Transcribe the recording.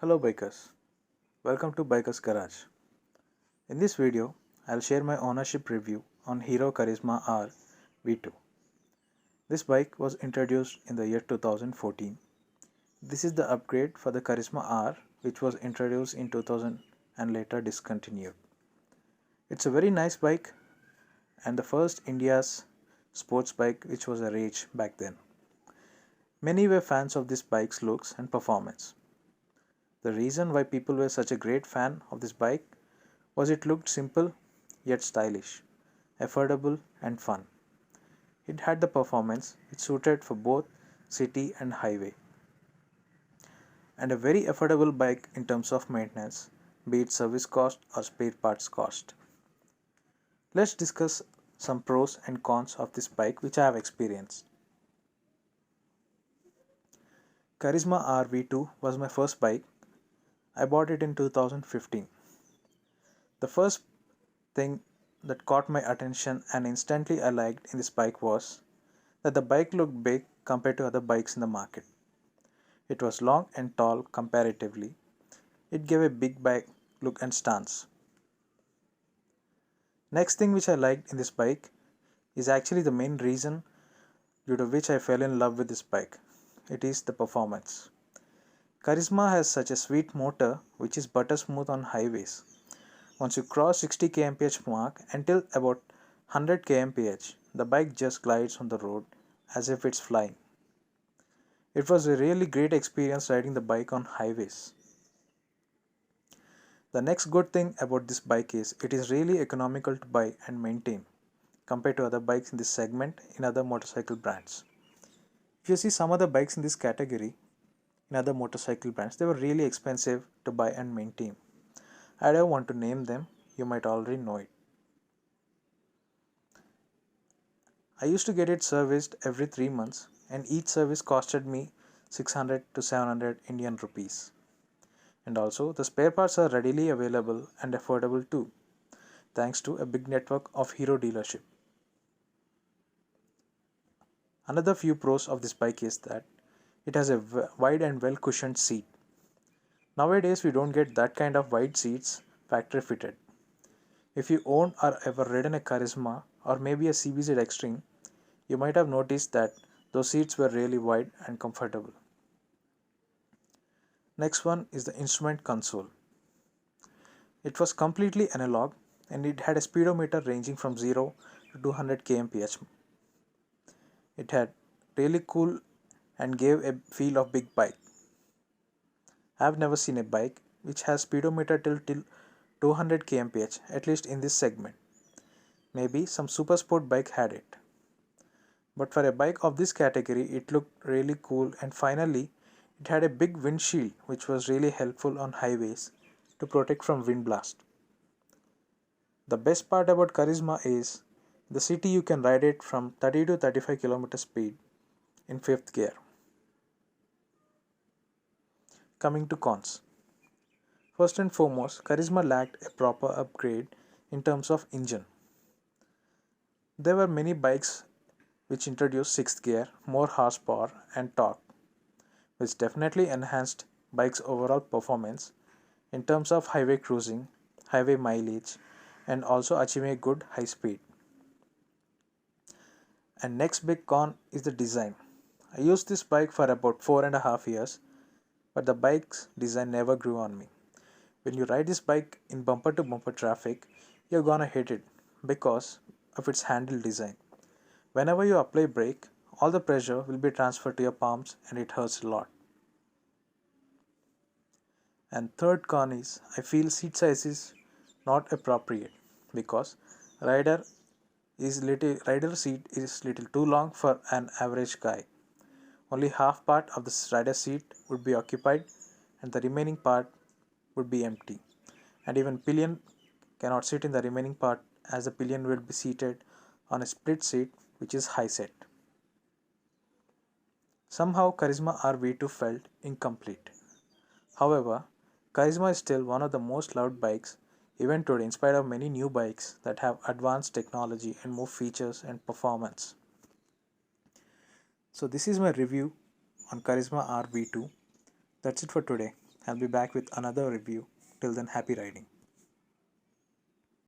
Hello bikers, welcome to Bikers Garage. In this video, I'll share my ownership review on Hero Karizma R V2. This bike was introduced in the year 2014. This is the upgrade for the Karizma R which was introduced in 2000 and later discontinued. It's a very nice bike and the first India's sports bike which was a rage back then. Many were fans of this bike's looks and performance. The reason why people were such a great fan of this bike was it looked simple yet stylish, affordable and fun. It had the performance which suited for both city and highway, and a very affordable bike in terms of maintenance, be it service cost or spare parts cost. Let's discuss some pros and cons of this bike which I have experienced. Karizma RV2 was my first bike. I bought it in 2015. The first thing that caught my attention and instantly I liked in this bike was that the bike looked big compared to other bikes in the market. It was long and tall comparatively. It gave a big bike look and stance. Next thing which I liked in this bike is actually the main reason due to which I fell in love with this bike. It is the performance. Karizma has such a sweet motor which is butter smooth on highways. Once you cross 60 kmph mark until about 100 kmph, the bike just glides on the road as if it's flying. It was a really great experience riding the bike on highways. The next good thing about this bike is it is really economical to buy and maintain compared to other bikes in this segment in other motorcycle brands. If you see some other bikes in this category in other motorcycle brands, they were really expensive to buy and maintain. I don't want to name them, you might already know it. I used to get it serviced every 3 months and each service costed me 600 to 700 Indian rupees. And also the spare parts are readily available and affordable too, thanks to a big network of Hero dealership. Another few pros of this bike is that it has a wide and well cushioned seat. Nowadays we don't get that kind of wide seats factory fitted. If you own or ever ridden a Karizma or maybe a CBZ Extreme, you might have noticed that those seats were really wide and comfortable. Next one is the instrument console. It was completely analog and it had a speedometer ranging from 0 to 200 kmph. It had really cool and gave a feel of big bike. I have never seen a bike which has speedometer till 200 kmph, at least in this segment. Maybe some super sport bike had it. But for a bike of this category, it looked really cool, and finally, it had a big windshield which was really helpful on highways to protect from wind blast. The best part about Karizma is the city you can ride it from 30 to 35 km speed in 5th gear. Coming to cons. First and foremost, Karizma lacked a proper upgrade in terms of engine. There were many bikes which introduced 6th gear, more horsepower and torque, which definitely enhanced bike's overall performance in terms of highway cruising, highway mileage, and also achieving a good high speed. And next big con is the design. I used this bike for about 4.5 years, but the bike's design never grew on me. When you ride this bike in bumper to bumper traffic, you're gonna hate it because of its handle design. Whenever you apply brake, all the pressure will be transferred to your palms and it hurts a lot. And third con is I feel seat size is not appropriate because rider rider seat is little too long for an average guy. Only half part of the rider seat would be occupied and the remaining part would be empty. And even pillion cannot sit in the remaining part as the pillion will be seated on a split seat which is high set. Somehow Karizma RV2 felt incomplete. However, Karizma is still one of the most loved bikes even today in spite of many new bikes that have advanced technology and more features and performance. So this is my review on Karizma RV2. That's it for today. I'll be back with another review. Till then, happy riding.